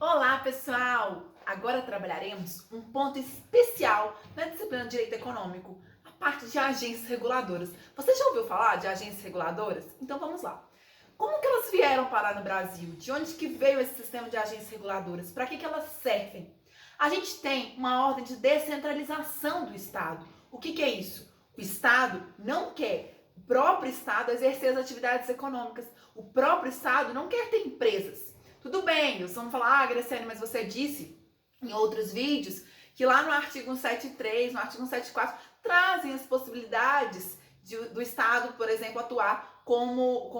Olá, pessoal! Agora trabalharemos um ponto especial na disciplina de Direito Econômico, a parte de agências reguladoras. Você já ouviu falar de agências reguladoras? Então vamos lá. Como que elas vieram parar no Brasil? De onde que veio esse sistema de agências reguladoras? Para que elas servem? A gente tem uma ordem de descentralização do Estado. O que é isso? O Estado não quer o próprio Estado exercer as atividades econômicas. O próprio Estado não quer ter empresas. Tudo bem, nós vamos falar, Graciane, mas você disse em outros vídeos que lá no artigo 173, no artigo 174, trazem as possibilidades do Estado, por exemplo, atuar como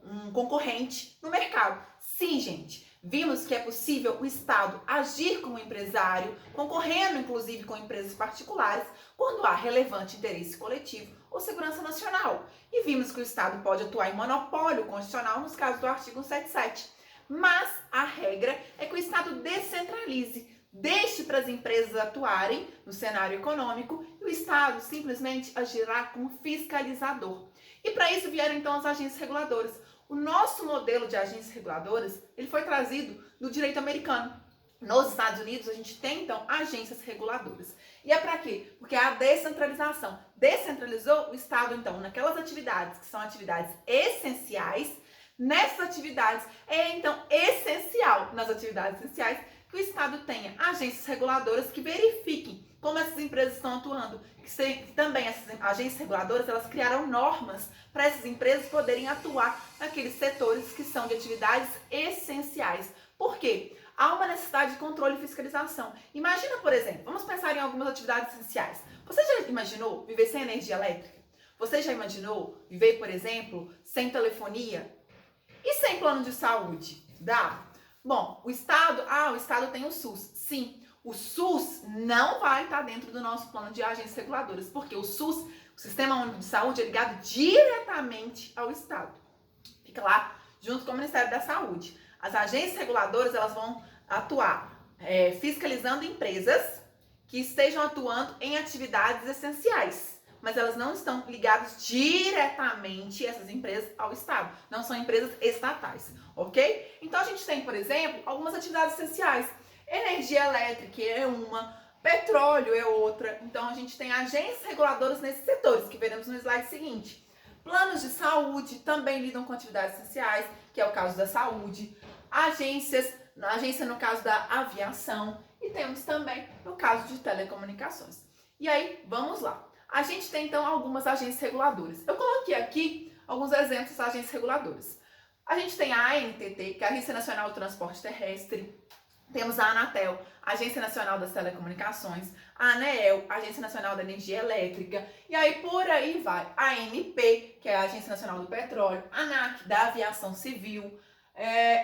um concorrente no mercado. Sim, gente, vimos que é possível o Estado agir como empresário, concorrendo inclusive com empresas particulares, quando há relevante interesse coletivo ou segurança nacional. E vimos que o Estado pode atuar em monopólio constitucional nos casos do artigo 177. Mas a regra é que o Estado descentralize, deixe para as empresas atuarem no cenário econômico e o Estado simplesmente agirá como fiscalizador. E para isso vieram então as agências reguladoras. O nosso modelo de agências reguladoras ele foi trazido do direito americano. Nos Estados Unidos, a gente tem, então, agências reguladoras. E é para quê? Porque a descentralização. Descentralizou o Estado, então, naquelas atividades que são atividades essenciais. Nessas atividades, é então essencial, nas atividades essenciais, que o Estado tenha agências reguladoras que verifiquem como essas empresas estão atuando. Que também essas agências reguladoras, elas criaram normas para essas empresas poderem atuar naqueles setores que são de atividades essenciais. Por quê? Há uma necessidade de controle e fiscalização. Imagina, por exemplo, vamos pensar em algumas atividades essenciais. Você já imaginou viver sem energia elétrica? Você já imaginou viver, por exemplo, sem telefonia? E sem plano de saúde? Dá? Bom, o Estado tem o SUS. Sim, o SUS não vai estar dentro do nosso plano de agências reguladoras, porque o SUS, o Sistema Único de Saúde, é ligado diretamente ao Estado. Fica lá junto com o Ministério da Saúde. As agências reguladoras, elas vão atuar fiscalizando empresas que estejam atuando em atividades essenciais. Mas elas não estão ligadas diretamente, essas empresas, ao Estado. Não são empresas estatais, ok? Então a gente tem, por exemplo, algumas atividades essenciais. Energia elétrica é uma, petróleo é outra. Então a gente tem agências reguladoras nesses setores, que veremos no slide seguinte. Planos de saúde também lidam com atividades essenciais, que é o caso da saúde. Agência no caso da aviação. E temos também no caso de telecomunicações. E aí, vamos lá. A gente tem, então, algumas agências reguladoras. Eu coloquei aqui alguns exemplos de agências reguladoras. A gente tem a ANTT, que é a Agência Nacional do Transporte Terrestre. Temos a Anatel, Agência Nacional das Telecomunicações. A ANEEL, Agência Nacional da Energia Elétrica. E aí, por aí vai. A ANP, que é a Agência Nacional do Petróleo. A ANAC, da Aviação Civil.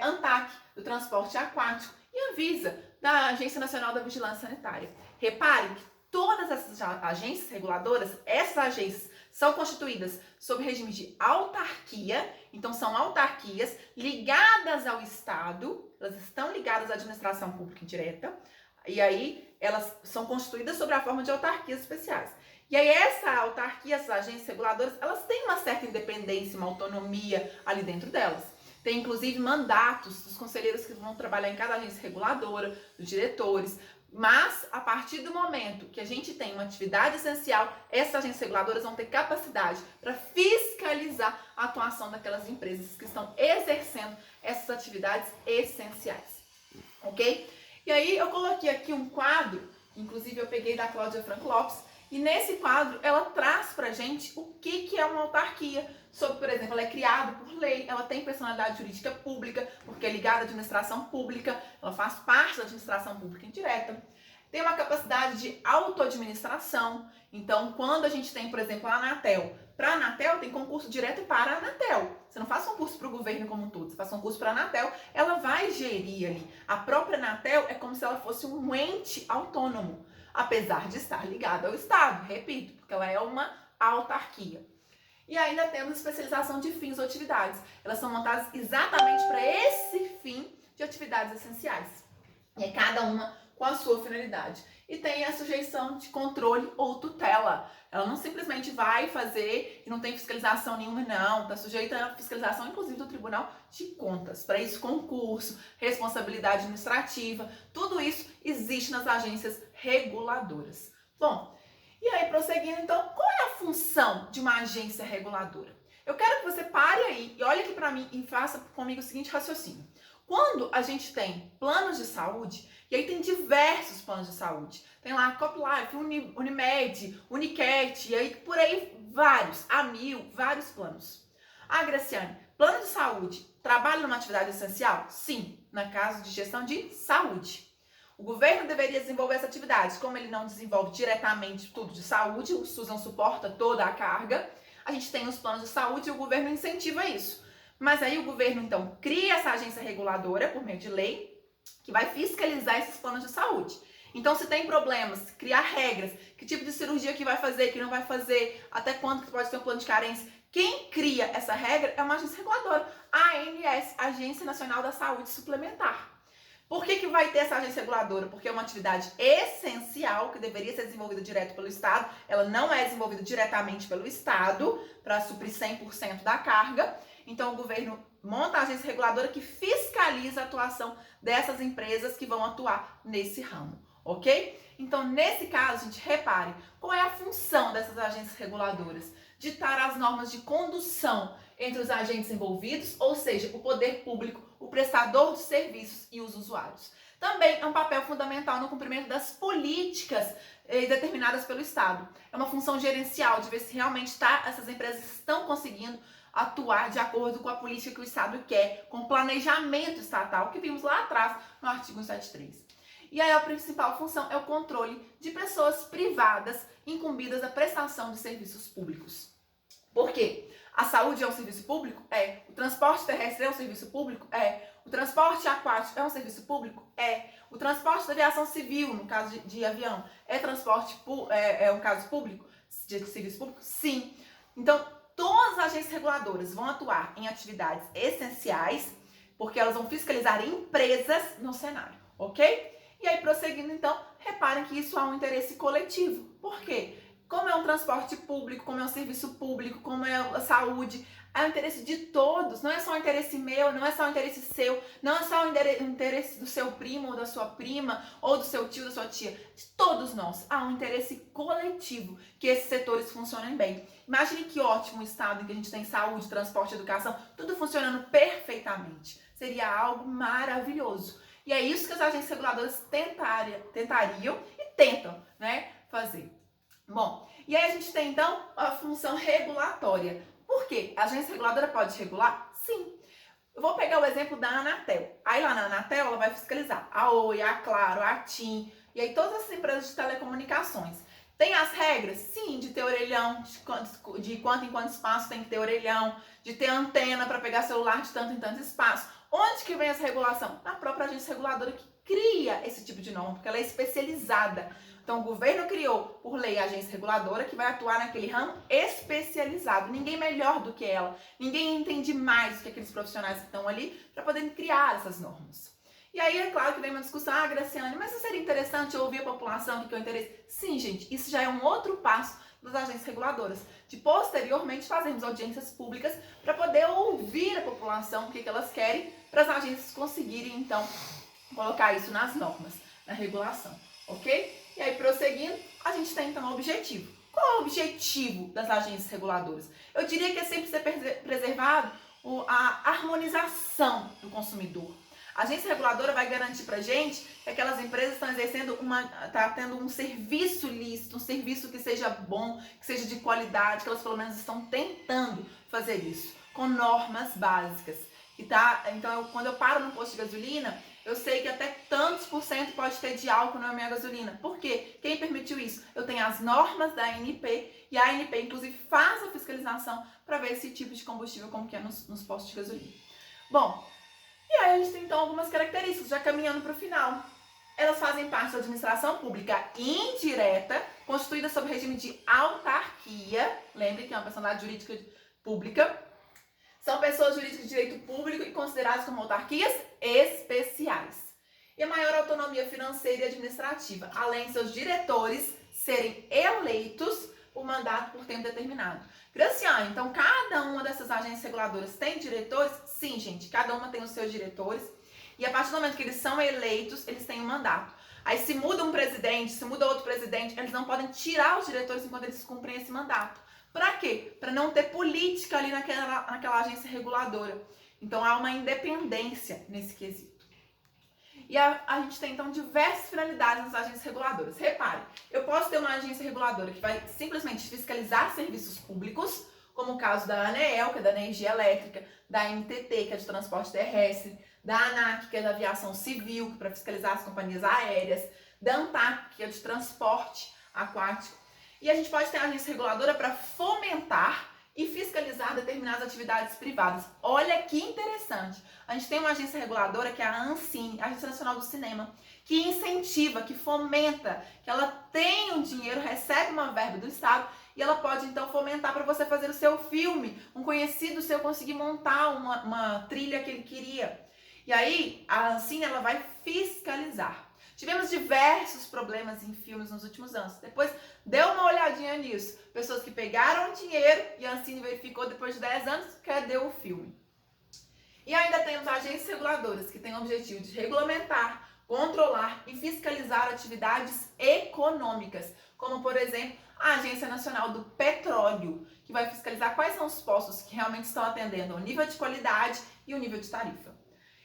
ANTAC, do Transporte Aquático. E a Anvisa, da Agência Nacional da Vigilância Sanitária. Reparem que todas essas agências reguladoras, essas agências são constituídas sob regime de autarquia, então são autarquias ligadas ao Estado, elas estão ligadas à administração pública indireta, e aí elas são constituídas sob a forma de autarquias especiais. E aí essa autarquia, essas agências reguladoras, elas têm uma certa independência, uma autonomia ali dentro delas. Tem inclusive mandatos dos conselheiros que vão trabalhar em cada agência reguladora, dos diretores. Mas, a partir do momento que a gente tem uma atividade essencial, essas agências reguladoras vão ter capacidade para fiscalizar a atuação daquelas empresas que estão exercendo essas atividades essenciais. Ok? E aí, eu coloquei aqui um quadro, inclusive eu peguei da Cláudia Franco Lopes, e nesse quadro ela traz pra gente o que é uma autarquia. Sobre, por exemplo, ela é criada por lei, ela tem personalidade jurídica pública, porque é ligada à administração pública, ela faz parte da administração pública indireta. Tem uma capacidade de autoadministração. Então, quando a gente tem, por exemplo, a Anatel, para a Anatel tem concurso direto para a Anatel. Você não faz concurso para o governo como um todo, você faz concurso para a Anatel, ela vai gerir ali. A própria Anatel é como se ela fosse um ente autônomo, apesar de estar ligada ao Estado, repito, porque ela é uma autarquia. E ainda temos especialização de fins ou atividades. Elas são montadas exatamente para esse fim de atividades essenciais. E cada uma com a sua finalidade. E tem a sujeição de controle ou tutela. Ela não simplesmente vai fazer e não tem fiscalização nenhuma, não. Está sujeita à fiscalização, inclusive, do Tribunal de Contas. Para isso, concurso, responsabilidade administrativa, tudo isso existe nas agências reguladoras. Bom, e aí, prosseguindo, então, qual é a função de uma agência reguladora? Eu quero que você pare aí e olhe aqui para mim e faça comigo o seguinte raciocínio. Quando a gente tem planos de saúde, e aí tem diversos planos de saúde, tem lá CopLife, Unimed, Unicat, e aí por aí vários, Amil, vários planos. Ah, Graciane, plano de saúde, trabalha numa atividade essencial? Sim, na caso de gestão de saúde. O governo deveria desenvolver essa atividade, como ele não desenvolve diretamente tudo de saúde, o SUS não suporta toda a carga, a gente tem os planos de saúde e o governo incentiva isso. Mas aí o governo, então, cria essa agência reguladora, por meio de lei, que vai fiscalizar esses planos de saúde. Então, se tem problemas, criar regras, que tipo de cirurgia que vai fazer, que não vai fazer, até quando que pode ter um plano de carência. Quem cria essa regra é uma agência reguladora, a ANS, Agência Nacional da Saúde Suplementar. Por que vai ter essa agência reguladora? Porque é uma atividade essencial que deveria ser desenvolvida direto pelo Estado. Ela não é desenvolvida diretamente pelo Estado para suprir 100% da carga. Então, o governo monta a agência reguladora que fiscaliza a atuação dessas empresas que vão atuar nesse ramo, ok? Então, nesse caso, gente, repare, qual é a função dessas agências reguladoras? Ditar as normas de condução entre os agentes envolvidos, ou seja, o poder público, o prestador de serviços e os usuários. Também é um papel fundamental no cumprimento das políticas determinadas pelo Estado. É uma função gerencial de ver se realmente essas empresas estão conseguindo atuar de acordo com a política que o Estado quer, com o planejamento estatal, que vimos lá atrás no artigo 173. E aí a principal função é o controle de pessoas privadas incumbidas da prestação de serviços públicos. Por quê? A saúde é um serviço público? É. O transporte terrestre é um serviço público? É. O transporte aquático é um serviço público? É. O transporte da aviação civil, no caso de avião, é um caso público? De serviço público? Sim. Então, todas as agências reguladoras vão atuar em atividades essenciais, porque elas vão fiscalizar empresas no cenário, ok? E aí, prosseguindo, então, reparem que isso há um interesse coletivo. Por quê? Como é um transporte público, como é um serviço público, como é a saúde, é o interesse de todos, não é só o interesse meu, não é só o interesse seu, não é só o interesse do seu primo ou da sua prima, ou do seu tio, da sua tia, de todos nós. Há um interesse coletivo que esses setores funcionem bem. Imagine que ótimo o estado em que a gente tem saúde, transporte, educação, tudo funcionando perfeitamente. Seria algo maravilhoso. E é isso que as agências reguladoras tentariam e tentam, né, fazer. Bom, e aí a gente tem então a função regulatória. Por quê? A agência reguladora pode regular? Sim. Eu vou pegar o exemplo da Anatel. Aí lá na Anatel ela vai fiscalizar a Oi, a Claro, a TIM e aí todas as empresas de telecomunicações. Tem as regras? Sim, de ter orelhão, de quanto em quanto espaço tem que ter orelhão, de ter antena para pegar celular de tanto em tanto espaço. Onde que vem essa regulação? Na própria agência reguladora que cria esse tipo de norma, porque ela é especializada. Então, o governo criou, por lei, a agência reguladora que vai atuar naquele ramo especializado. Ninguém melhor do que ela. Ninguém entende mais do que aqueles profissionais que estão ali para poderem criar essas normas. E aí, é claro que vem uma discussão, Graciane, mas não seria interessante ouvir a população, o que é o interesse? Sim, gente, isso já é um outro passo das agências reguladoras, de posteriormente fazermos audiências públicas para poder ouvir a população, o que elas querem, para as agências conseguirem, então, colocar isso nas normas, na regulação, ok? E aí, prosseguindo, a gente tem, então, o objetivo. Qual é o objetivo das agências reguladoras? Eu diria que é sempre ser preservado a harmonização do consumidor. A agência reguladora vai garantir pra gente que aquelas empresas estão exercendo tendo um serviço lícito, um serviço que seja bom, que seja de qualidade, que elas pelo menos estão tentando fazer isso, com normas básicas. Então, quando eu paro no posto de gasolina, eu sei que até tantos por cento pode ter de álcool na minha gasolina. Por quê? Quem permitiu isso? Eu tenho as normas da ANP e a ANP, inclusive, faz a fiscalização para ver esse tipo de combustível como que é nos postos de gasolina. Bom, e aí a gente tem então algumas características, já caminhando para o final. Elas fazem parte da administração pública indireta, constituída sob regime de autarquia. Lembre que é uma personalidade jurídica pública. São pessoas jurídicas de direito público e consideradas como autarquias especiais. E a maior autonomia financeira e administrativa, além de seus diretores serem eleitos por mandato por tempo determinado. Graciane, então cada uma dessas agências reguladoras tem diretores? Sim, gente, cada uma tem os seus diretores. E a partir do momento que eles são eleitos, eles têm um mandato. Aí se muda um presidente, se muda outro presidente, eles não podem tirar os diretores enquanto eles cumprem esse mandato. Para quê? Para não ter política ali naquela agência reguladora. Então há uma independência nesse quesito. E a gente tem, então, diversas finalidades nas agências reguladoras. Repare, eu posso ter uma agência reguladora que vai simplesmente fiscalizar serviços públicos, como o caso da ANEEL, que é da energia elétrica, da NTT, que é de transporte terrestre, da ANAC, que é da aviação civil, que é para fiscalizar as companhias aéreas, da ANTAC, que é de transporte aquático. E a gente pode ter a agência reguladora para fomentar e fiscalizar determinadas atividades privadas. Olha que interessante. A gente tem uma agência reguladora que é a ANCINE, Agência Nacional do Cinema, que incentiva, que fomenta, que ela tem um dinheiro, recebe uma verba do Estado e ela pode então fomentar para você fazer o seu filme, um conhecido seu conseguir montar uma trilha que ele queria. E aí a ANCINE ela vai fiscalizar. Tivemos diversos problemas em filmes nos últimos anos. Depois, dê uma olhadinha nisso. Pessoas que pegaram dinheiro e a Ancine verificou depois de 10 anos, cadê o filme? E ainda temos agências reguladoras que têm o objetivo de regulamentar, controlar e fiscalizar atividades econômicas, como, por exemplo, a Agência Nacional do Petróleo, que vai fiscalizar quais são os postos que realmente estão atendendo ao nível de qualidade e o nível de tarifa.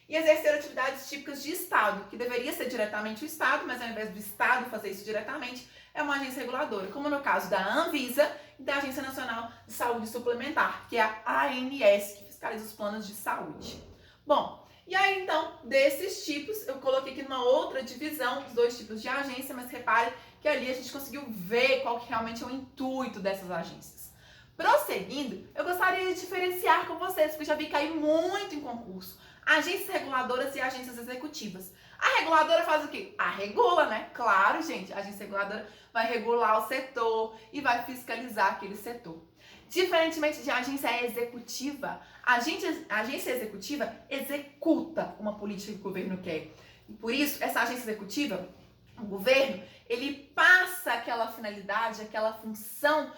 E exercer atividades típicas de Estado, que deveria ser diretamente o Estado, mas ao invés do Estado fazer isso diretamente, é uma agência reguladora, como no caso da Anvisa e da Agência Nacional de Saúde Suplementar, que é a ANS, que fiscaliza os planos de saúde. Bom, e aí então, desses tipos, eu coloquei aqui numa outra divisão, os dois tipos de agência, mas repare que ali a gente conseguiu ver qual que realmente é o intuito dessas agências. Prosseguindo, eu gostaria de diferenciar com vocês, porque eu já vi cair muito em concurso. Agências reguladoras e agências executivas. A reguladora faz o quê? A regula, né? Claro, gente, a agência reguladora vai regular o setor e vai fiscalizar aquele setor. Diferentemente de agência executiva, a agência executiva executa uma política que o governo quer. E por isso, essa agência executiva, o governo, ele passa aquela finalidade, aquela função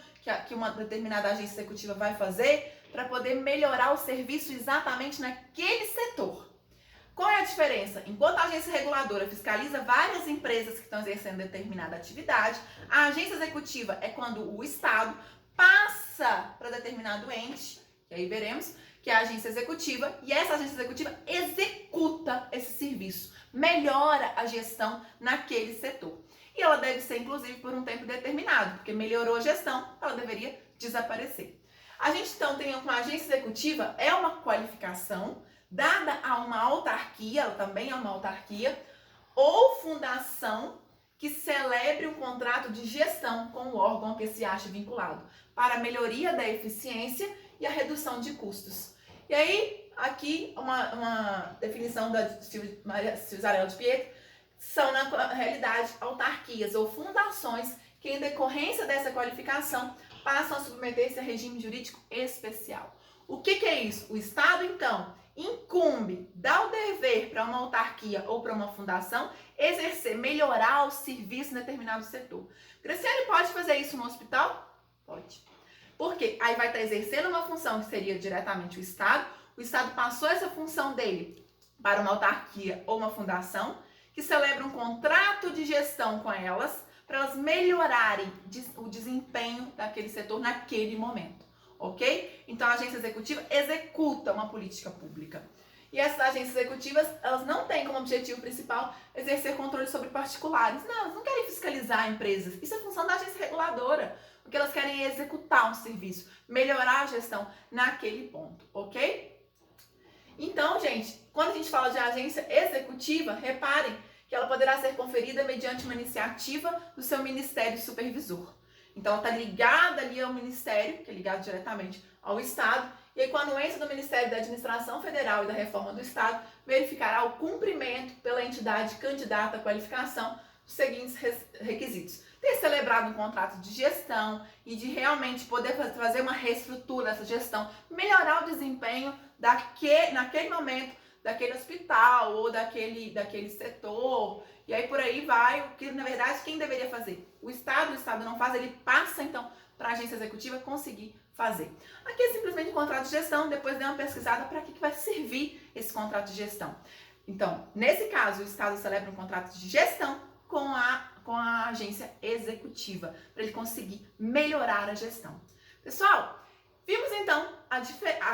que uma determinada agência executiva vai fazer para poder melhorar o serviço exatamente naquele setor. Qual é a diferença? Enquanto a agência reguladora fiscaliza várias empresas que estão exercendo determinada atividade, a agência executiva é quando o Estado passa para determinado ente, que aí veremos, que é a agência executiva, e essa agência executiva executa esse serviço, melhora a gestão naquele setor. E ela deve ser, inclusive, por um tempo determinado, porque melhorou a gestão, ela deveria desaparecer. A gente, então, tem uma agência executiva, é uma qualificação dada a uma autarquia, ela também é uma autarquia, ou fundação que celebre um contrato de gestão com o órgão a que se acha vinculado, para a melhoria da eficiência e a redução de custos. E aí, aqui, uma definição da Maria Cesarela de Pietro, são, na realidade, autarquias ou fundações que, em decorrência dessa qualificação, passam a submeter-se a regime jurídico especial. O que é isso? O Estado, então, incumbe, dá o dever para uma autarquia ou para uma fundação exercer, melhorar o serviço em determinado setor. Graciane pode fazer isso no hospital? Pode. Por quê? Aí vai estar exercendo uma função que seria diretamente o Estado passou essa função dele para uma autarquia ou uma fundação, que celebra um contrato de gestão com elas, para elas melhorarem o desempenho daquele setor naquele momento, ok? Então, a agência executiva executa uma política pública. E essas agências executivas, elas não têm como objetivo principal exercer controle sobre particulares. Não, elas não querem fiscalizar empresas. Isso é função da agência reguladora. O que elas querem é executar um serviço, melhorar a gestão naquele ponto, ok? Então, gente, quando a gente fala de agência executiva, reparem que ela poderá ser conferida mediante uma iniciativa do seu Ministério Supervisor. Então, ela está ligada ali ao Ministério, que é ligado diretamente ao Estado, e aí, com a anuência do Ministério da Administração Federal e da Reforma do Estado, verificará o cumprimento pela entidade candidata à qualificação dos seguintes requisitos: ter celebrado um contrato de gestão e de realmente poder fazer uma reestrutura dessa gestão, melhorar o desempenho naquele momento daquele hospital ou daquele setor. E aí por aí vai, o que na verdade quem deveria fazer? O Estado não faz, ele passa então para a agência executiva conseguir fazer. Aqui é simplesmente um contrato de gestão, depois dê uma pesquisada para que vai servir esse contrato de gestão. Então, nesse caso, o Estado celebra um contrato de gestão com a agência executiva, para ele conseguir melhorar a gestão. Pessoal, vimos então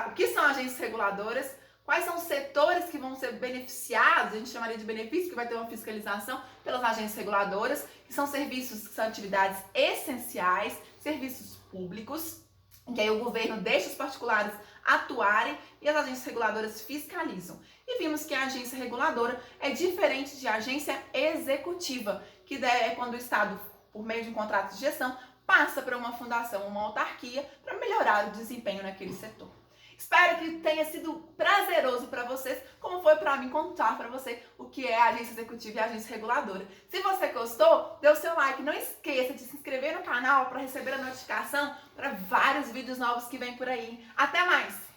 o que são agências reguladoras, quais são os setores que vão ser beneficiados, a gente chamaria de benefício, que vai ter uma fiscalização pelas agências reguladoras, que são serviços, que são atividades essenciais, serviços públicos, em que aí o governo deixa os particulares atuarem e as agências reguladoras fiscalizam. E vimos que a agência reguladora é diferente de agência executiva, que é quando o Estado, por meio de um contrato de gestão, passa para uma fundação, uma autarquia, para melhorar o desempenho naquele setor. Espero que tenha sido prazeroso para vocês, como foi para mim contar para você o que é a agência executiva e a agência reguladora. Se você gostou, dê o seu like. Não esqueça de se inscrever no canal para receber a notificação para vários vídeos novos que vem por aí. Até mais!